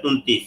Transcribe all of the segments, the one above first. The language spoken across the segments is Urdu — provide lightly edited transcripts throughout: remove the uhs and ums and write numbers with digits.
29।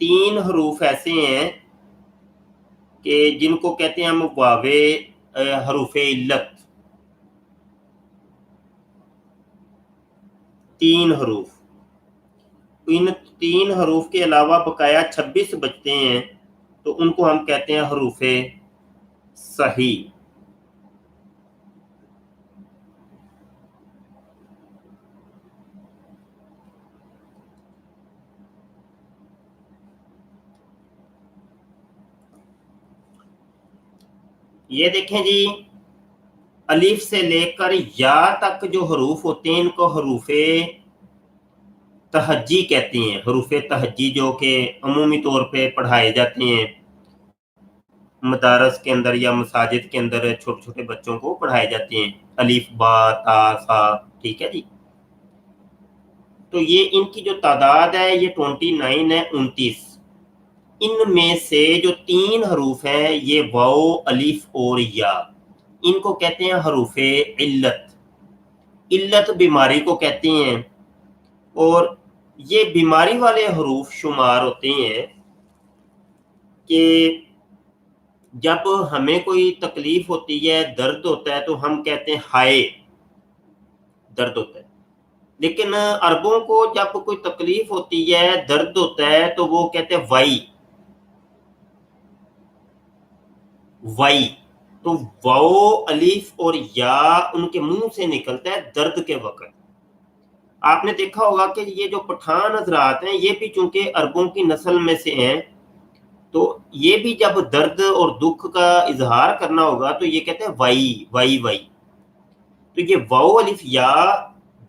3 حروف ایسے ہیں کہ جن کو کہتے ہیں ہم واوے حروف علت. 3 حروف. ان 3 حروف کے علاوہ بقایا 26 بچتے ہیں تو ان کو ہم کہتے ہیں حروف صحیح. یہ دیکھیں جی، الف سے لے کر یا تک جو حروف ہوتے ہیں ان کو حروف تہجی کہتے ہیں. حروف تہجی جو کہ عمومی طور پہ پڑھائے جاتے ہیں مدارس کے اندر یا مساجد کے اندر، چھوٹے چھوٹے بچوں کو پڑھائے جاتے ہیں. الف با تا سا، ٹھیک ہے جی. تو یہ ان کی جو تعداد ہے یہ 29 ہے، 29. ان میں سے جو 3 حروف ہیں یہ واو، الف اور یا، ان کو کہتے ہیں حروف علت. علت بیماری کو کہتے ہیں، اور یہ بیماری والے حروف شمار ہوتے ہیں کہ جب ہمیں کوئی تکلیف ہوتی ہے، درد ہوتا ہے تو ہم کہتے ہیں ہائے، درد ہوتا ہے. لیکن عربوں کو جب کوئی تکلیف ہوتی ہے، درد ہوتا ہے تو وہ کہتے ہیں وائی، وائی. تو واو، الف اور یا ان کے منہ سے نکلتا ہے درد کے وقت. آپ نے دیکھا ہوگا کہ یہ جو پٹھان حضرات ہیں یہ بھی چونکہ عربوں کی نسل میں سے ہیں، تو یہ بھی جب درد اور دکھ کا اظہار کرنا ہوگا تو یہ کہتے ہیں وائی وائی وائی. تو یہ واو الف یا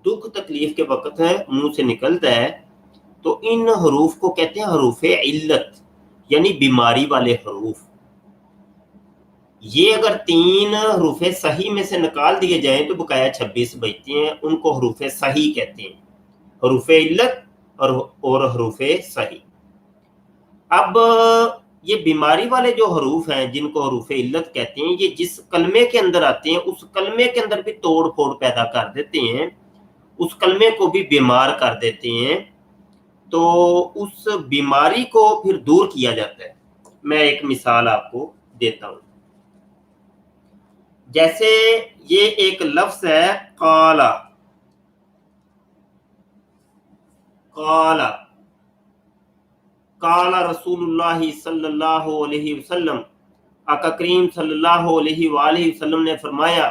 دکھ تکلیف کے وقت ہے منہ سے نکلتا ہے، تو ان حروف کو کہتے ہیں حروف علت، یعنی بیماری والے حروف. یہ اگر 3 حروف صحیح میں سے نکال دیے جائیں تو بقایا 26 بچتے ہیں، ان کو حروف صحیح کہتے ہیں، حروف علت اور حروف صحیح. اب یہ بیماری والے جو حروف ہیں جن کو حروف علت کہتے ہیں، یہ جس کلمے کے اندر آتے ہیں اس کلمے کے اندر بھی توڑ پھوڑ پیدا کر دیتے ہیں، اس کلمے کو بھی بیمار کر دیتے ہیں. تو اس بیماری کو پھر دور کیا جاتا ہے. میں ایک مثال آپ کو دیتا ہوں. جیسے یہ ایک لفظ ہے قالا، قالا، قالا رسول اللہ صلی اللہ علیہ وسلم، آقا کریم صلی اللہ علیہ وآلہ وسلم نے فرمایا.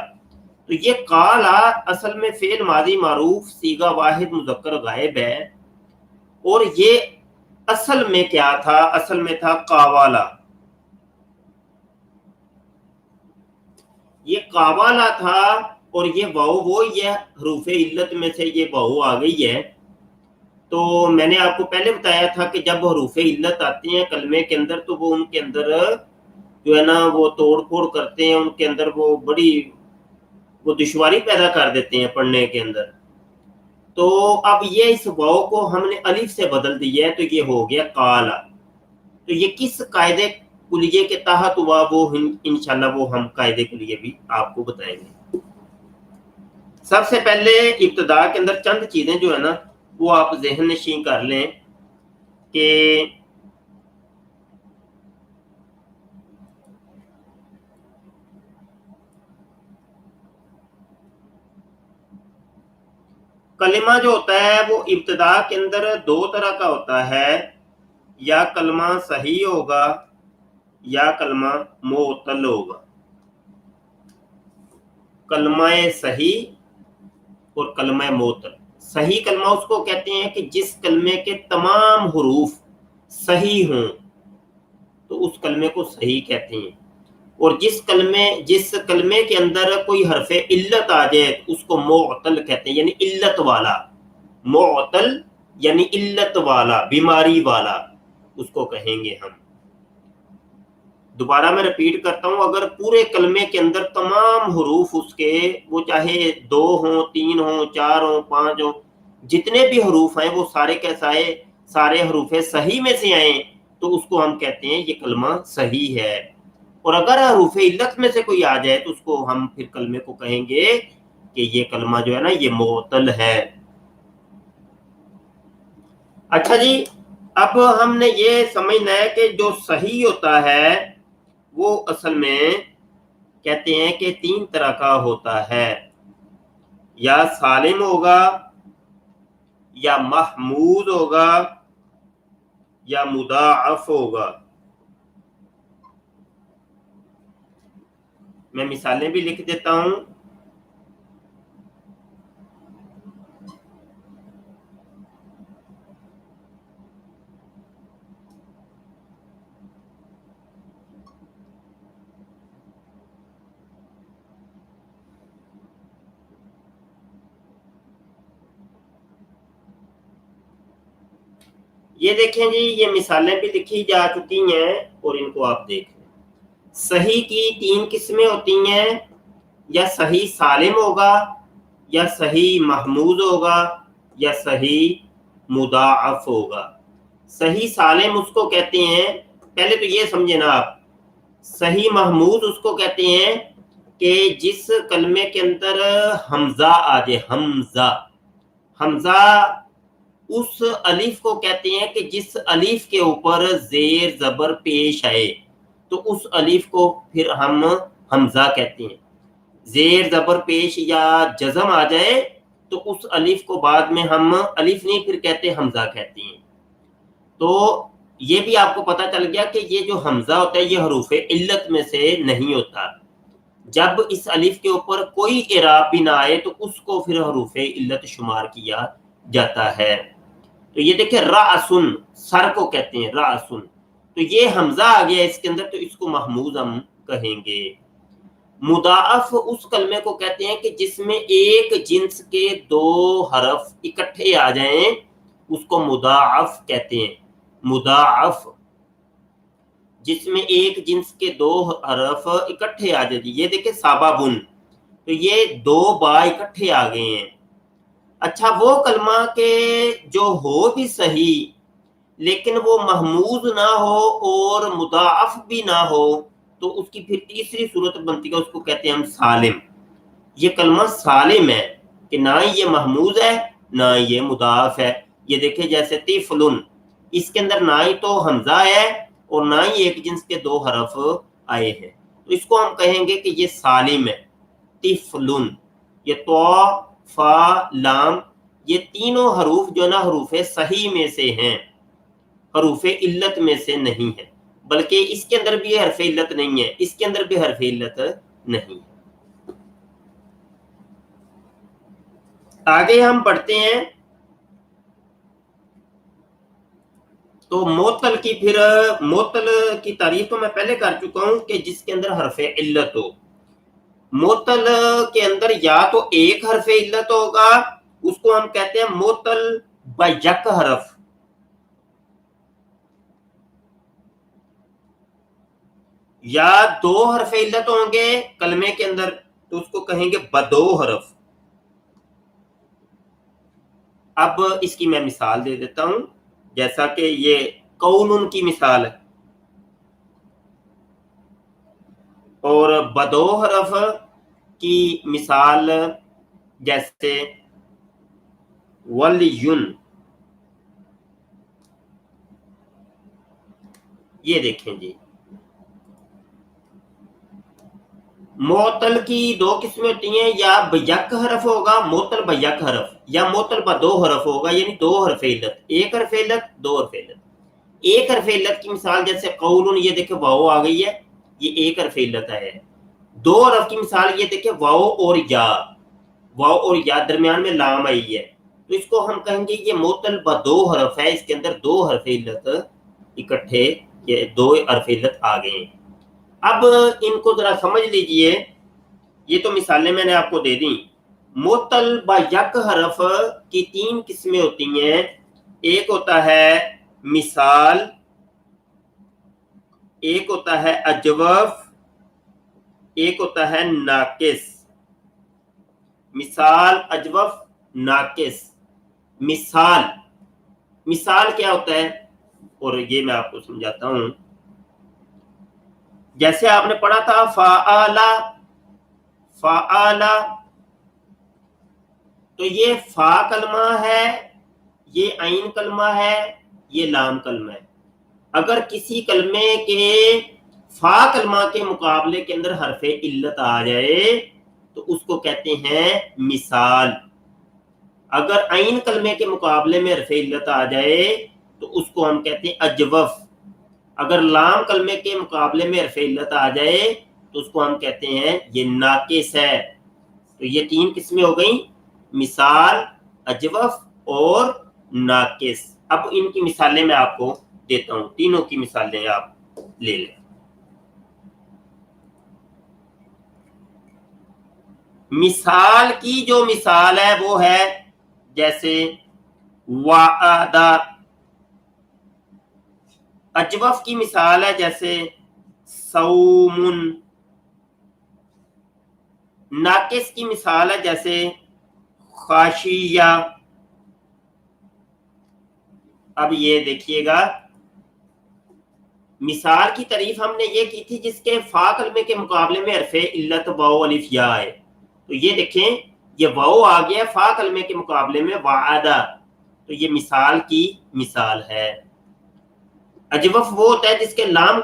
تو یہ قالا اصل میں فعل ماضی معروف صیغہ واحد مذکر غائب ہے، اور یہ اصل میں کیا تھا؟ اصل میں تھا قاوالا. یہ قاوالا تھا، اور یہ واو وہی ہے، حروف علت میں سے یہ واو آ گئی ہے. تو میں نے آپ کو پہلے بتایا تھا کہ جب حروف علت آتے ہیں کلمے کے اندر تو وہ ان کے اندر جو ہے نا وہ توڑ پھوڑ کرتے ہیں، ان کے اندر وہ دشواری پیدا کر دیتے ہیں پڑھنے کے اندر. تو اب یہ اس واو کو ہم نے الف سے بدل دیا ہے تو یہ ہو گیا قالا. تو یہ کس قاعدے کلیے کے تحت ہوا وہ انشاءاللہ وہ ہم قاعدے کلیے بھی آپ کو بتائیں گے. سب سے پہلے ابتدا کے اندر چند چیزیں جو ہے نا وہ آپ ذہن نشین کر لیں کہ کلمہ جو ہوتا ہے وہ ابتدا کے اندر 2 طرح کا ہوتا ہے، یا کلمہ صحیح ہوگا یا کلمہ معطل ہوگا. کلمہ صحیح اور کلمہ معطل. صحیح کلمہ اس کو کہتے ہیں کہ جس کلمے کے تمام حروف صحیح ہوں تو اس کلمے کو صحیح کہتے ہیں، اور جس کلمے کے اندر کوئی حرف علت آ جائے اس کو معطل کہتے ہیں، یعنی علت والا. معطل یعنی علت والا، بیماری والا اس کو کہیں گے ہم. دوبارہ میں رپیٹ کرتا ہوں، اگر پورے کلمے کے اندر تمام حروف اس کے وہ چاہے 2 ہوں، 3 ہوں، 4 ہوں، 5 ہوں، جتنے بھی حروف ہیں وہ سارے سارے حروف صحیح میں سے آئیں تو اس کو ہم کہتے ہیں یہ کلمہ صحیح ہے. اور اگر حروف علت میں سے کوئی آ جائے تو اس کو ہم پھر کلمے کو کہیں گے کہ یہ کلمہ جو ہے نا یہ معطل ہے. اچھا جی، اب ہم نے یہ سمجھنا ہے کہ جو صحیح ہوتا ہے وہ اصل میں کہتے ہیں کہ 3 طرح کا ہوتا ہے، یا سالم ہوگا، یا محمود ہوگا، یا مضاعف ہوگا۔ میں مثالیں بھی لکھ دیتا ہوں۔ یہ دیکھیں جی، یہ مثالیں بھی لکھی جا چکی ہیں اور ان کو آپ دیکھ لیں۔ صحیح کی 3 قسمیں ہوتی ہیں، یا صحیح سالم ہوگا، یا صحیح محمود ہوگا، یا صحیح مضاعف ہوگا۔ صحیح سالم اس کو کہتے ہیں، پہلے تو یہ سمجھے نا آپ، صحیح محمود اس کو کہتے ہیں کہ جس کلمے کے اندر حمزہ آ جائے، حمزہ اس الف کو کہتے ہیں کہ جس الف کے اوپر زیر زبر پیش آئے تو اس الف کو پھر ہم حمزہ کہتے ہیں۔ زیر زبر پیش یا جزم آ جائے تو اس الف کو بعد میں ہم الف نہیں پھر کہتے حمزہ کہتے ہیں۔ تو یہ بھی آپ کو پتا چل گیا کہ یہ جو حمزہ ہوتا ہے یہ حروف علت میں سے نہیں ہوتا۔ جب اس الف کے اوپر کوئی اعراب بھی نہ آئے تو اس کو پھر حروف علت شمار کیا جاتا ہے۔ تو یہ دیکھیں رأسن، سر کو کہتے ہیں رأسن، تو یہ حمزہ آ گیا اس کے اندر تو اس کو محمود ہم کہیں گے۔ مضاعف اس کلمے کو کہتے ہیں کہ جس میں ایک جنس کے 2 حرف اکٹھے آ جائیں اس کو مضاعف کہتے ہیں۔ مضاعف جس میں ایک جنس کے 2 حرف اکٹھے آ جائیں، یہ دیکھیں سابابن، تو یہ 2 با اکٹھے آ گئے ہیں۔ اچھا وہ کلمہ کہ جو ہو بھی صحیح لیکن وہ محمود نہ ہو اور مضاعف بھی نہ ہو تو اس کی پھر تیسری صورت بنتی ہے، اس کو کہتے ہیں ہم سالم۔ یہ کلمہ سالم ہے کہ نہ ہی یہ محمود ہے نہ ہی یہ مضاعف ہے۔ یہ دیکھیں جیسے طفلن، اس کے اندر نہ ہی تو حمزہ ہے اور نہ ہی ایک جنس کے 2 حرف آئے ہیں، تو اس کو ہم کہیں گے کہ یہ سالم ہے۔ طفلن، یہ تو فا لام، یہ تینوں حروف جو نا حروف صحیح میں سے ہیں، حروف علت میں سے نہیں ہے، بلکہ اس کے اندر بھی حرف علت نہیں ہے، اس کے اندر بھی حرف علت نہیں ہے۔ آگے ہم پڑھتے ہیں تو معطل کی، پھر معطل کی تعریف تو میں پہلے کر چکا ہوں کہ جس کے اندر حرف علت ہو۔ معطل کے اندر یا تو ایک حرف علت ہوگا، اس کو ہم کہتے ہیں معطل بیک حرف، یا 2 حرف علت ہوں گے کلمے کے اندر تو اس کو کہیں گے بدو حرف۔ اب اس کی میں مثال دے دیتا ہوں، جیسا کہ یہ قولن کی مثال ہے، اور بدو حرف کی مثال جیسے ولیون۔ یہ دیکھیں جی، معطل کی 2 قسمیں ہوتی ہیں، یا بیک حرف ہوگا معطل بیک حرف، یا معطل بدو حرف ہوگا، یعنی 2 حرف علت، ایک حرف علت 2 حرف علت۔ ایک حرف علت کی مثال جیسے قولن، یہ دیکھیں واو آ گئی ہے، یہ ایک حرف علت ہے۔ 2 حرف کی مثال یہ دیکھیں واو اور یا، واو اور یا درمیان میں لام آئی ہے، تو اس کو ہم کہیں گے یہ معطل بدو حرف ہے، اس کے اندر 2 حرف علت اکٹھے، یہ 2 حرف علت آ گئے ہیں۔ اب ان کو ذرا سمجھ لیجئے، یہ تو مثالیں میں نے آپ کو دے دیں۔ معطل با یک حرف کی 3 قسمیں ہوتی ہیں، ایک ہوتا ہے مثال، ایک ہوتا ہے اجوف، ایک ہوتا ہے ناقص۔ مثال، اجوف، ناقص۔ مثال کیا ہوتا ہے، اور یہ میں آپ کو سمجھاتا ہوں۔ جیسے آپ نے پڑھا تھا فعالا، تو یہ فا کلمہ ہے، یہ عین کلمہ ہے، یہ لام کلمہ ہے. اگر کسی کلمے کے فا کلمہ کے مقابلے کے اندر حرف علت آ جائے تو اس کو کہتے ہیں مثال. اگر عین کلمے کے مقابلے میں حرف علت آ جائے تو اس کو ہم کہتے ہیں اجوف. اگر لام کلمے کے مقابلے میں حرف علت آ جائے تو اس کو ہم کہتے ہیں یہ ناقص ہے. تو یہ 3 قسمیں ہو گئیں، مثال، اجوف اور ناقص. اب ان کی مثالیں میں آپ کو دیتا ہوں، تینوں کی مثالیں آپ لے لیں. مثال کی جو مثال ہے وہ ہے جیسے وعدہ. اجوف کی مثال ہے جیسے صوم. ناقص کی مثال ہے جیسے خاشیہ. اب یہ دیکھیے گا، مثال کی تعریف ہم نے یہ کی تھی جس کے فا کلمے کے مقابلے میں حرف علت واو الف یا ہے. تو یہ دیکھیں یہ واو آ گیا فا کلمے کے مقابلے میں وعدہ، تو یہ مثال کی مثال ہے. اجوف وہ ہوتا ہے جس کے لام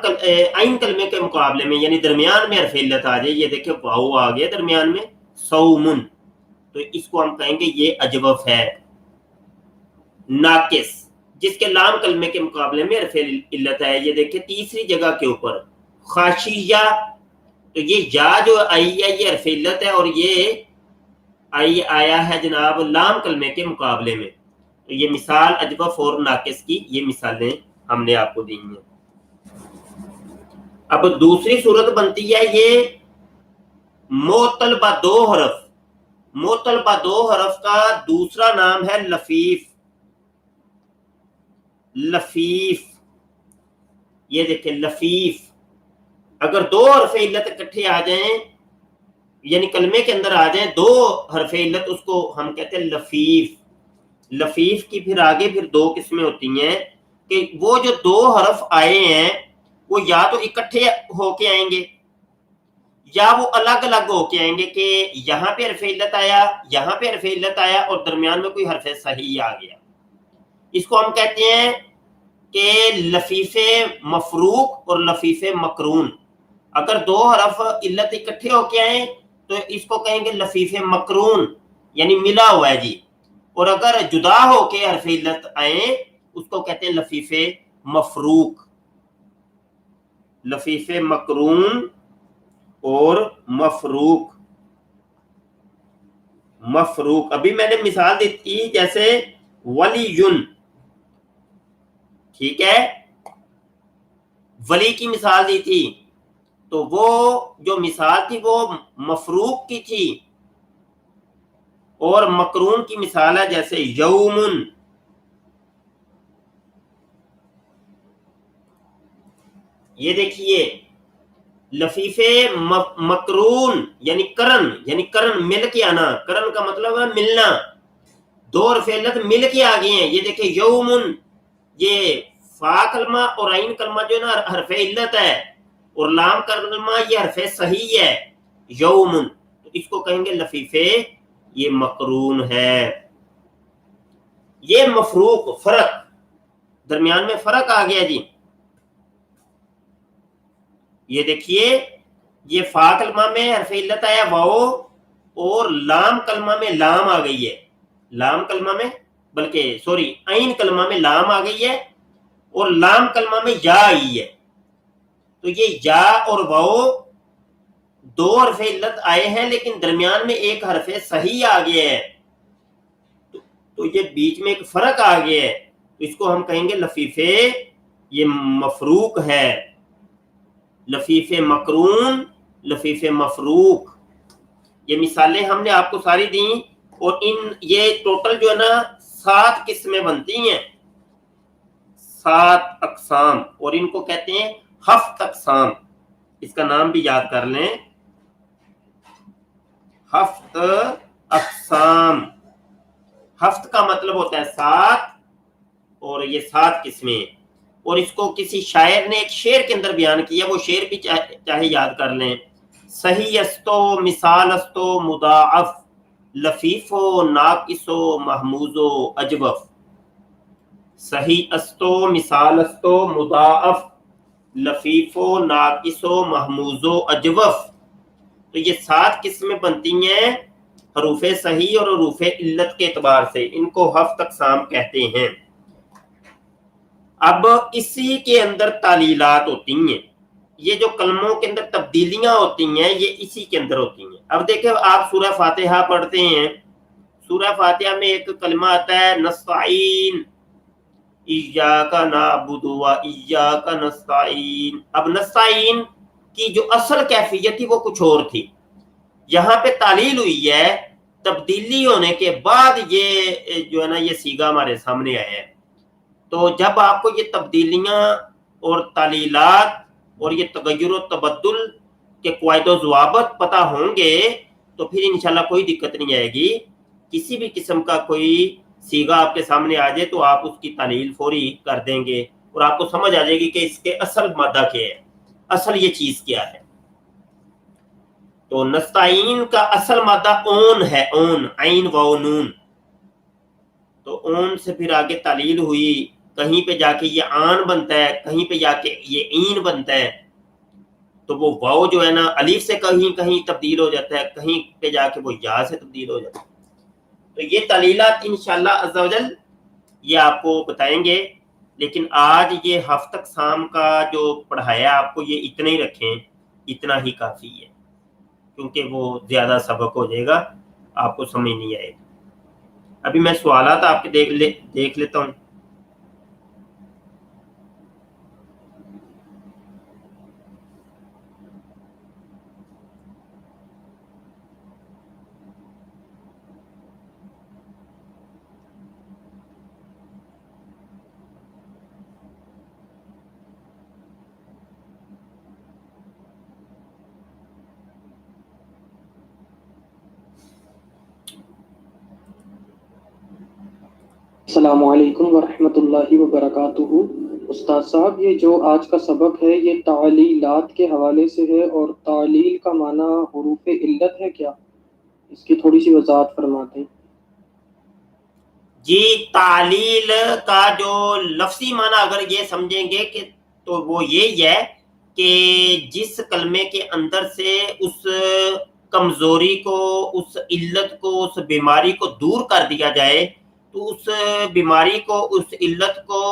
عین کلمے کے مقابلے میں یعنی درمیان میں حرف علت آ جائے. یہ دیکھیں واو آ گیا درمیان میں صومن، تو اس کو ہم کہیں گے یہ اجوف ہے. ناقص جس کے لام کلمے کے مقابلے میں حرف علت ہے، یہ دیکھیں تیسری جگہ کے اوپر خاشیہ. تو یہ یا جو آئی ہے یہ حرف علت ہے اور یہ آئی آیا ہے جناب لام کلمے کے مقابلے میں. تو یہ مثال اجوف اور ناقص کی یہ مثالیں ہم نے آپ کو دی ہیں. اب دوسری صورت بنتی ہے یہ معطل با 2 حرف. معطل با 2 حرف کا دوسرا نام ہے لفیف. لفیف یہ دیکھیں لفیف. اگر 2 حرف علت اکٹھے آ جائیں یعنی کلمے کے اندر آ جائیں 2 حرف علت، اس کو ہم کہتے ہیں لفیف. لفیف کی پھر آگے پھر 2 قسمیں ہوتی ہیں کہ وہ جو 2 حرف آئے ہیں وہ یا تو اکٹھے ہو کے آئیں گے یا وہ الگ الگ ہو کے آئیں گے کہ یہاں پہ حرف علت آیا، یہاں پہ حرف علت آیا اور درمیان میں کوئی حرف صحیح آ گیا. اس کو ہم کہتے ہیں کہ لفیف مفروق اور لفیف مقرون. اگر 2 حرف علت اکٹھے ہو کے آئیں تو اس کو کہیں گے لفیف مقرون یعنی ملا ہوا ہے جی. اور اگر جدا ہو کے حرف علت آئیں اس کو کہتے ہیں لفیف مفروق. لفیف مقرون اور مفروق. مفروق ابھی میں نے مثال دی تھی جیسے ولیٌ، ٹھیک ہے، ولی کی مثال دی تھی تو وہ جو مثال تھی وہ مفروق کی تھی. اور مقرون کی مثال ہے جیسے یومن. یہ دیکھیے لفیف مقرون یعنی کرن مل کے آنا. کرن کا مطلب ہے ملنا. 2 حرف علت مل کے آ گئے ہیں. یہ دیکھیں یومن، یہ فا کلمہ اور عین کلمہ جو ہے نا حرف علت ہے اور لام کلمہ یہ حرف صحیح ہے یومن. تو اس کو کہیں گے لفیف یہ مقرون ہے. یہ مفروق فرق، درمیان میں فرق آ گیا جی. یہ دیکھیے یہ فا کلمہ میں حرف علت آیا واو اور لام کلمہ میں لام آ گئی ہے. لام کلمہ میں بلکہ سوری عین کلمہ میں لام آ گئی ہے اور لام کلمہ میں یا آئی ہے. تو یہ یا اور واو 2 حرف علت آئے ہیں لیکن درمیان میں ایک حرف صحیح آ گیا ہے. تو یہ بیچ میں ایک فرق آ گیا ہے. اس کو ہم کہیں گے لفیف یہ مفروق ہے. لفیف مقرون، لفیف مفروق. یہ مثالیں ہم نے آپ کو ساری دیں اور یہ ٹوٹل جو ہے نا 7 قسمیں بنتی ہیں، 7 اقسام، اور ان کو کہتے ہیں ہفت اقسام. اس کا نام بھی یاد کر لیں، ہفت اقسام. ہفت کا مطلب ہوتا ہے 7 اور یہ 7 قسمیں. اور اس کو کسی شاعر نے ایک شعر کے اندر بیان کیا، وہ شعر بھی چاہے یاد کر لیں. صحیح استو مثال استو مضاعف لفیف و ناقص و محموز و اجوف. صحیح استو، مثال استو، مضاعف، لفیفو، ناقصو، محموزو، اجوف. تو یہ 7 قسمیں بنتی ہیں حروف صحیح اور حروف علت کے اعتبار سے. ان کو 7 اقسام کہتے ہیں. اب اسی کے اندر تعلیلات ہوتی ہیں. یہ جو کلموں کے اندر تبدیلیاں ہوتی ہیں یہ اسی کے اندر ہوتی ہیں. اب دیکھیں آپ سورہ فاتحہ پڑھتے ہیں، سورہ فاتحہ میں ایک کلمہ آتا ہے نستعین، ایاک نعبد و ایاک نستعین. اب نستعین کی جو اصل کیفیت تھی وہ کچھ اور تھی. یہاں پہ تعلیل ہوئی ہے، تبدیلی ہونے کے بعد یہ جو ہے نا یہ سیگا ہمارے سامنے آیا ہے. تو جب آپ کو یہ تبدیلیاں اور تعلیلات اور یہ تغیر و تبدل کے قواعد و ضوابط پتہ ہوں گے تو پھر انشاءاللہ کوئی دقت نہیں آئے گی. کسی بھی قسم کا کوئی سیگا آپ کے سامنے آ جائے تو آپ اس کی تعلیل فوری کر دیں گے اور آپ کو سمجھ آ جائے گی کہ اس کے اصل مادہ کیا ہے، اصل یہ چیز کیا ہے. تو نستعین کا اصل مادہ اون ہے، اون، عین و نون. تو اون سے پھر آگے تعلیل ہوئی، کہیں پہ جا کے یہ آن بنتا ہے، کہیں پہ جا کے یہ این بنتا ہے. تو وہ واو جو ہے نا الف سے کہیں کہیں تبدیل ہو جاتا ہے، کہیں پہ جا کے وہ یا سے تبدیل ہو جاتا ہے. تو یہ تعلیلات انشاءاللہ عز و جل یہ آپ کو بتائیں گے. لیکن آج یہ 7 اقسام کا جو پڑھایا آپ کو یہ اتنا ہی رکھیں، اتنا ہی کافی ہے، کیونکہ وہ زیادہ سبق ہو جائے گا، آپ کو سمجھ نہیں آئے گا. ابھی میں سوالات آپ کے دیکھ لیتا ہوں. السلام علیکم ورحمۃ اللہ وبرکاتہ. استاد صاحب یہ جو آج کا سبق ہے یہ تعلیلات کے حوالے سے ہے، اور تعلیل کا معنی حروف علت ہے کیا؟ اس کی تھوڑی سی وضاحت فرماتے ہیں. جی تعلیل کا جو لفظی معنی اگر یہ سمجھیں گے کہ تو وہ یہی ہے کہ جس کلمے کے اندر سے اس کمزوری کو، اس علت کو، اس بیماری کو دور کر دیا جائے تو اس بیماری کو، اس علت کو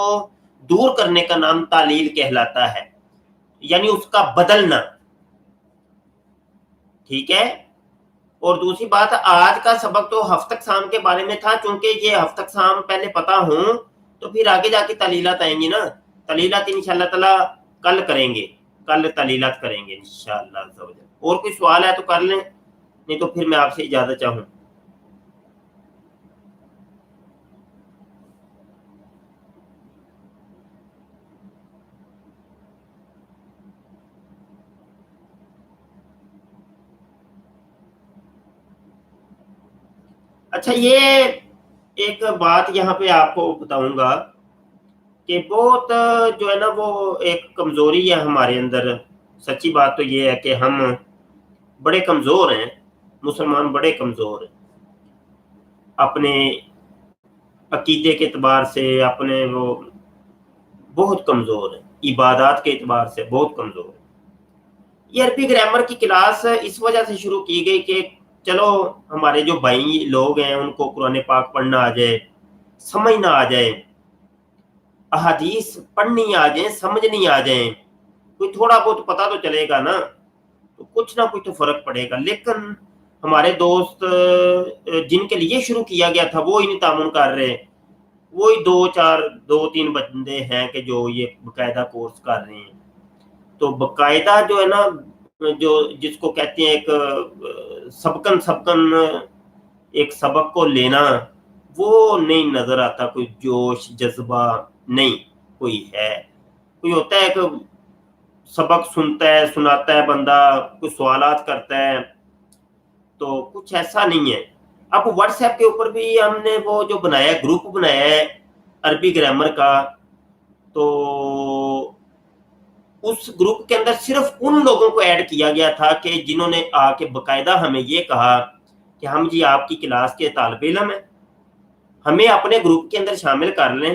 دور کرنے کا نام تعلیل کہلاتا ہے، یعنی اس کا بدلنا. ٹھیک ہے. اور دوسری بات آج کا سبق تو 7 اقسام کے بارے میں تھا، چونکہ یہ 7 اقسام پہلے پتہ ہوں تو پھر آگے جا کے تعلیلات آئیں گی نا. تعلیلات انشاءاللہ تعالی کل کریں گے، کل تعلیلات کریں گے انشاءاللہ. اور کوئی سوال ہے تو کر لیں، نہیں تو پھر میں آپ سے اجازت چاہوں. اچھا یہ ایک بات یہاں پہ آپ کو بتاؤں گا کہ بہت جو ہے نا وہ ایک کمزوری ہے ہمارے اندر. سچی بات تو یہ ہے کہ ہم بڑے کمزور ہیں، مسلمان بڑے کمزور ہیں اپنے عقیدے کے اعتبار سے، اپنے وہ بہت کمزور ہیں، عبادات کے اعتبار سے بہت کمزور ہیں. یہ عربی گرامر کی کلاس اس وجہ سے شروع کی گئی کہ چلو ہمارے جو بھائی لوگ ہیں ان کو قرآن پاک پڑھنا آ جائے، سمجھنا آ جائے، احادیث پڑھنی آ جائیں، سمجھنی آ جائیں، کوئی تھوڑا بہت پتہ تو چلے گا نا، تو کچھ نہ کچھ تو فرق پڑے گا. لیکن ہمارے دوست جن کے لیے شروع کیا گیا تھا وہ ہی نہیں تعاون کر رہے. وہی 2-3 بندے ہیں کہ جو یہ باقاعدہ کورس کر رہے ہیں. تو باقاعدہ جو ہے نا جو جس کو کہتے ہیں ایک سبقن ایک سبق کو لینا، وہ نہیں نظر آتا. کوئی جوش جذبہ نہیں کوئی ہے. کوئی ہوتا ہے کہ سبق سنتا ہے، سناتا ہے بندہ، کوئی سوالات کرتا ہے، تو کچھ ایسا نہیں ہے. اب واٹس ایپ کے اوپر بھی ہم نے وہ جو بنایا ہے، گروپ بنایا ہے عربی گرامر کا، تو اس گروپ کے اندر صرف ان لوگوں کو ایڈ کیا گیا تھا کہ جنہوں نے آ کے باقاعدہ ہمیں یہ کہا کہ ہم جی آپ کی کلاس کے طالب علم ہیں، ہمیں اپنے گروپ کے اندر شامل کر لیں،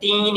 3